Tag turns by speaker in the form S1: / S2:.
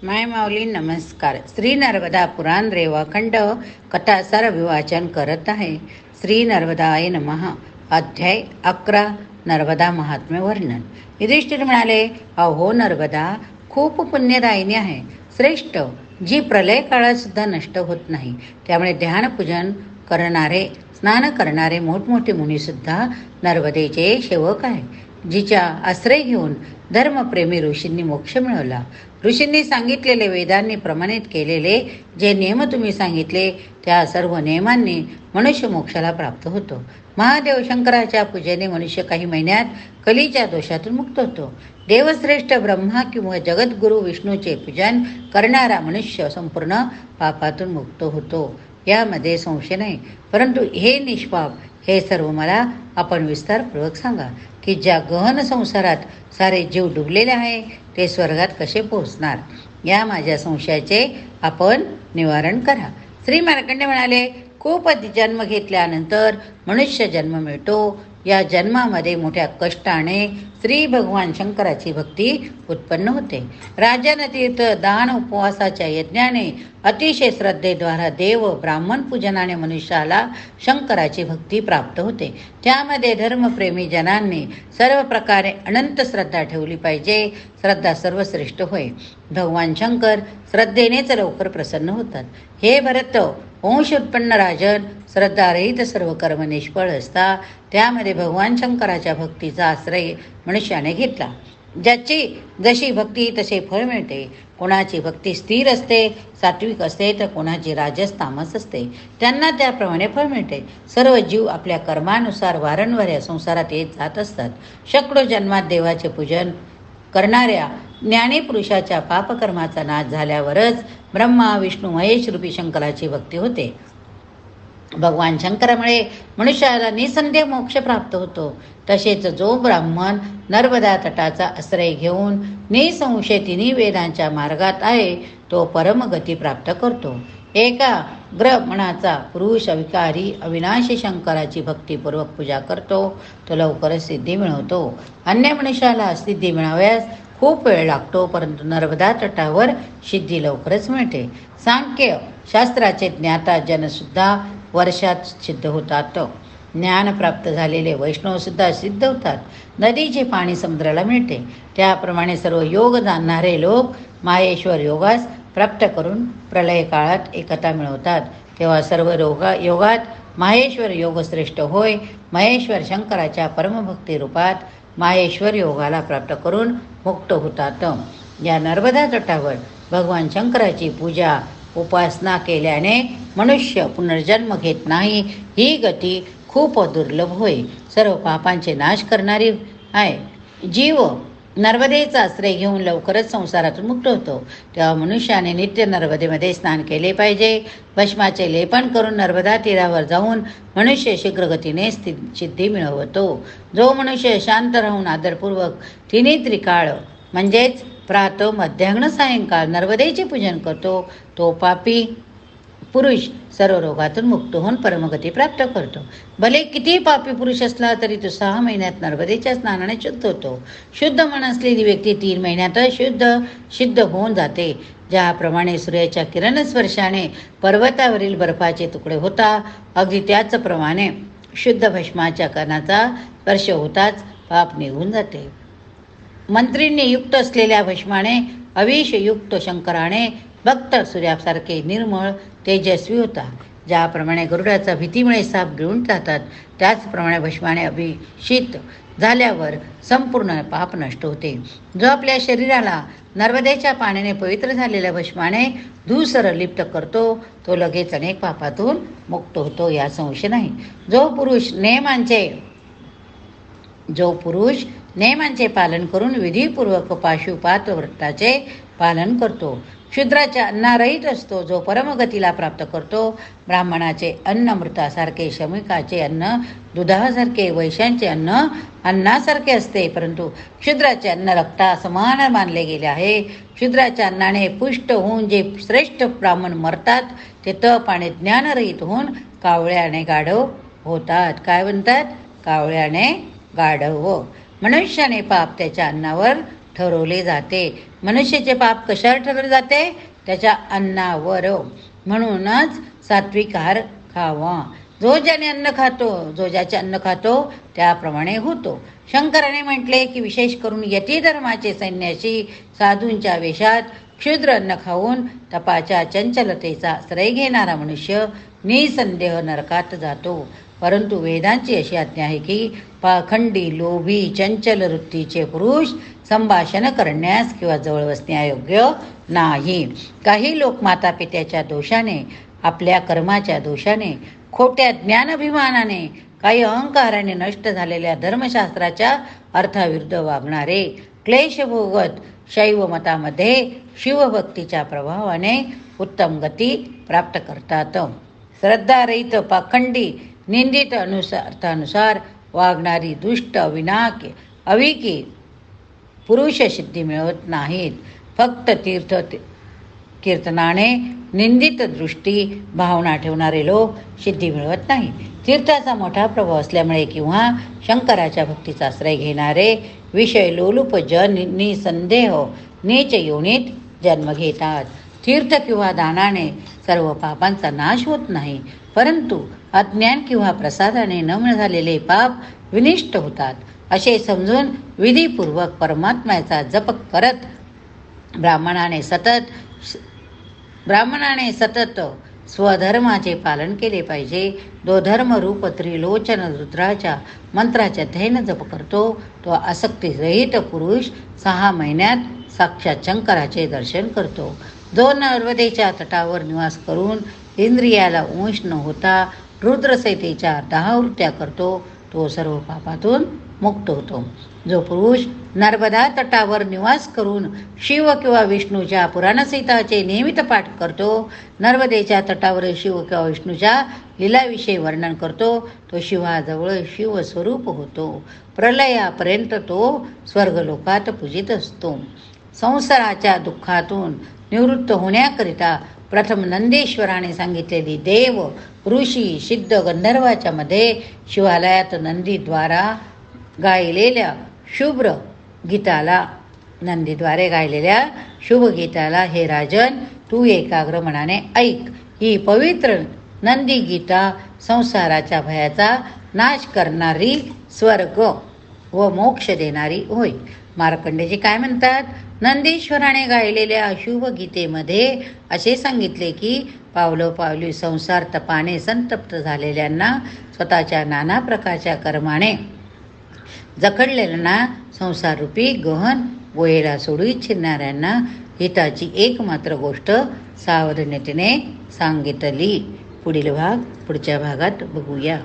S1: माय माऊली नमस्कार. श्री नर्मदा पुराण रेवाखंड कथासार अभिवाचन करत आहे. श्री नर्मदाय नमः. अध्याय 11. नर्मदा महात्म्य वर्णन. युधिष्ठिर म्हणाले, अहो नर्मदा खूप पुण्यदायिनी आहे, श्रेष्ठ, जी प्रलय काळात सुद्धा नष्ट होत नाही. त्यामुळे ध्यानपूजन करणारे, स्नान करणारे मोठमोठे मुनीसुद्धा नर्मदेचे सेवक आहे. जिच्या आश्रय घेऊन धर्मप्रेमी ऋषींनी मोक्ष मिळवला. ऋषींनी सांगितलेले, वेदांनी प्रमाणित केलेले जे नियम तुम्ही सांगितले त्या सर्व नियमांनी मनुष्य मोक्षाला प्राप्त होतो. महादेव शंकराच्या पूजेने मनुष्य काही महिन्यात कलीच्या दोषातून मुक्त होतो. देवश्रेष्ठ ब्रह्मा किंवा जगद्गुरु विष्णूचे पूजन करणारा मनुष्य संपूर्ण पापातून मुक्त होतो, यामध्ये संशय नाही. परंतु हे निष्पाप, हे सर्व मला आपण विस्तारपूर्वक सांगा की ज्या गहन संसारात सारे जीव डुबलेले आहे ते स्वर्गात कसे पोहोचणार, या माझ्या संशयाचे आपण निवारण करा. श्री मार्कंडेय म्हणाले, खूप जन्म घेतल्यानंतर मनुष्य जन्म मिळतो. या जन्मामध्ये मोठ्या कष्टाने श्री भगवान शंकराची भक्ती उत्पन्न होते. राजनतीर्थ दान उपवासाच्या यज्ञाने अतिशय श्रद्धेद्वारा देव ब्राह्मण पूजनाने मनुष्याला शंकराची भक्ती प्राप्त होते. त्यामध्ये धर्मप्रेमी जनांनी सर्व प्रकारे अनंत श्रद्धा ठेवली पाहिजे. श्रद्धा सर्वश्रेष्ठ होय. भगवान शंकर श्रद्धेनेच लवकर प्रसन्न होतात. हे भरत, वंश उत्पन्न राजन, श्रद्धारहित सर्व कर्म निष्फळ असता. त्यामध्ये भगवान शंकराच्या भक्तीचा आश्रय मनुष्याने घेतला. ज्याची जशी भक्ती तसे फळ मिळते. कोणाची भक्ती स्थिर असते, सात्विक असते, तर कोणाची राजस तामस असते, त्यांना त्याप्रमाणे फळ मिळते. सर्व जीव आपल्या कर्मानुसार वारंवार या संसारात येत जात असतात. शेकडो जन्मात देवाचे पूजन करणाऱ्या ज्ञानी पुरुषाच्या पापकर्माचा नाश झाल्यावरच ब्रह्मा विष्णू महेश रूपी शंकराची भक्ती होते. भगवान शंकरामुळे मनुष्याला निसंदेह मोक्ष प्राप्त होतो. तसेच जो ब्राह्मण नर्मदा तटाचा आश्रय घेऊन निसंशय तिन्ही वेदांच्या मार्गात आहे तो परमगती प्राप्त करतो. एका मनाचा पुरुष अविकारी अविनाशी शंकराची भक्तीपूर्वक पूजा करतो तो लवकरच सिद्धी मिळवतो. अन्य मनुष्याला सिद्धी मिळाव्यास खूप वेळ लागतो, परंतु नर्मदा तटावर सिद्धी लवकरच मिळते. सांख्य शास्त्राचे ज्ञाता जनसुद्धा वर्षात सिद्ध होतात. ज्ञान प्राप्त झालेले वैष्णवसुद्धा सिद्ध होतात. नदीचे पाणी समुद्राला मिळते, त्याप्रमाणे सर्व योग जाणणारे लोक माहेश्वर योगास प्राप्त करून प्रलय काळात एकता मिळवतात. तेव्हा सर्व योगात माहेश्वर योग श्रेष्ठ होय. महेश्वर शंकराच्या परमभक्ती रूपात माहेश्वर योगाला प्राप्त करून मुक्त होतात. या नर्मदा तटावर भगवान शंकराची पूजा उपासना केल्याने मनुष्य पुनर्जन्म घेत नाही. ही गती खूप दुर्लभ होय, सर्व पापांचे नाश करणारी आहे. जीव नर्मदेचा आश्रय घेऊन लवकरच संसारातून मुक्त होतो. तेव्हा मनुष्याने नित्य नर्मदेमध्ये स्नान केले पाहिजे. भस्माचे लेपन करून नर्मदा तीरावर जाऊन मनुष्य शीघ्रगतीने सिद्धी मिळवतो. जो मनुष्य शांत राहून आदरपूर्वक तिन्ही त्रिकाळ म्हणजेच प्रातः मध्याह्न सायंकाळ नर्मदेचे पूजन करतो तो पापी पुरुष सर्व रोगातून मुक्त होऊन परमगती प्राप्त करतो. भले किती पापी पुरुष असला तरी तो 6 महिन्यात नर्मदेच्या स्नानाने शुद्ध होतो. शुद्ध मन असलेली व्यक्ती 3 महिन्यातच सिद्ध होऊन जाते. ज्याप्रमाणे सूर्याच्या किरण स्पर्शाने पर्वतावरील बर्फाचे तुकडे होता, अगदी त्याचप्रमाणे शुद्ध भस्माच्या कणाचा स्पर्श होताच पाप निघून जाते. मंत्रींनी युक्त असलेल्या भस्माने अविषयुक्त शंकराने भक्त सूर्यासारखे निर्मळ तेजस्वी होता. ज्याप्रमाणे गरुडाचा भीतीमुळे साप गिळून जातात, त्याचप्रमाणे भस्माने अभिषिक्त झाल्यावर संपूर्ण पाप नष्ट होते. जो आपल्या शरीराला नर्मदेच्या पाण्याने पवित्र झालेल्या भस्माने धूसर लिप्त करतो तो लगेच अनेक पापातून मुक्त होतो, या संशय नाही. जो पुरुष नेमांचे पालन करून विधीपूर्वक पाशुपात व्रताचे पालन करतो, शूद्राच्या अन्नारहित असतो, जो परमगतीला प्राप्त करतो. ब्राह्मणाचे अन्न मृतासारखे, शमिकाचे अन्न दुधासारखे, वैश्यांचे अन्न अन्नासारखे असते, परंतु क्षुद्राचे अन्न रक्ता समान मानले गेले आहे. क्षुद्राच्या अन्नाने पुष्ट होऊन जे श्रेष्ठ ब्राह्मण मरतात ते तप आणि ज्ञानरहित होऊन कावळ्याने गाढव होतात. काय म्हणतात? कावळ्याने गाढव. मनुष्याने पाप त्याच्या अन्नावर ठरवले जाते. मनुष्याचे पाप कशावर ठरवले जाते? त्याच्या अन्नावर. म्हणूनच सात्विक आहार खावा. जो ज्याने अन्न खातो, जो ज्याचे अन्न खातो त्याप्रमाणे होतो. शंकराने म्हटले की विशेष करून यती धर्माचे संन्यासी साधूंच्या वेशात क्षुद्र अन्न खाऊन तपाच्या चंचलतेचा आश्रय घेणारा मनुष्य निसंदेह नरकात जातो. परंतु वेदांची अशी आज्ञा आहे की पाखंडी, लोभी, चंचल वृत्तीचे पुरुष संभाषण करण्यास किंवा जवळ बसण्यायोग्य नाही. काही लोक मातापित्याच्या दोषाने, आपल्या कर्माच्या दोषाने, खोट्या ज्ञानाभिमानाने, काही अहंकाराने नष्ट झालेल्या धर्मशास्त्राच्या अर्थाविरुद्ध वागणारे क्लेश भोगत शैव मतामध्ये शिवभक्तीच्या प्रभावाने उत्तम गती प्राप्त करतात. श्रद्धारहित, पाखंडी, निंदित अर्थानुसार वागणारी दुष्ट, अविकी पुरुष सिद्धी मिळवत नाहीत. फक्त कीर्तनाने निंदित दृष्टी भावना ठेवणारे लोक सिद्धी मिळवत नाही. तीर्थाचा मोठा प्रभाव असल्यामुळे किंवा शंकराच्या भक्तीचा आश्रय घेणारे विषय लोलुप जन निसंदेह नीच योनीत जन्म घेतात. तीर्थ किंवा दानाने सर्व पापांचा नाश होत नाही, परंतु अज्ञान किंवा प्रसादाने न झालेले पाप विनिष्ट होतात. असे समजून विधीपूर्वक परमात्म्याचा जप करत ब्राह्मणाने सतत स्वधर्माचे पालन केले पाहिजे. जो धर्मरूप त्रिलोचन रुद्राच्या मंत्राचे ध्येन जप करतो तो आसक्तीरहित पुरुष 6 महिन्यात साक्षात शंकराचे दर्शन करतो. जो नर्मदेच्या तटावर निवास करून इंद्रियाला वश न होता रुद्रसहितेच्या 10 वृत्त्या करतो तो सर्व पापातून मुक्त होतो. जो पुरुष नर्मदा तटावर निवास करून शिव किंवा विष्णूच्या पुराणसहिताचे नियमित पाठ करतो, नर्मदेच्या तटावर शिव किंवा विष्णूच्या लीलाविषयी वर्णन करतो, तो शिवाजवळ शिवस्वरूप होतो. प्रलयापर्यंत तो स्वर्गलोकात पूजित असतो. संसाराच्या दुःखातून निवृत्त होण्याकरिता प्रथम नंदीश्वराने सांगितलेली देव, ऋषी, सिद्ध, गंधर्वाच्या मध्ये शिवालयात नंदीद्वारे गायलेल्या शुभ गीताला हे राजन तू एकाग्र मनाने ऐक. ही पवित्र नंदी गीता संसाराच्या भयाचा नाश करणारी, स्वर्ग व मोक्ष देणारी होय. मार्कंडेयजी काय म्हणतात? नंदीश्वराने गायलेल्या शुभ गीतेमध्ये असे सांगितले की पावलोपावली संसार तपाने संतप्त झालेल्यांना, स्वतःच्या नाना प्रकारच्या कर्माने जखडलेल्यांना, संसाररूपी गहन गोयेला सोडू इच्छिणाऱ्यांना हिताची एकमात्र गोष्ट सावधानतेने सांगितली. पुढील भाग पुढच्या भागात बघूया.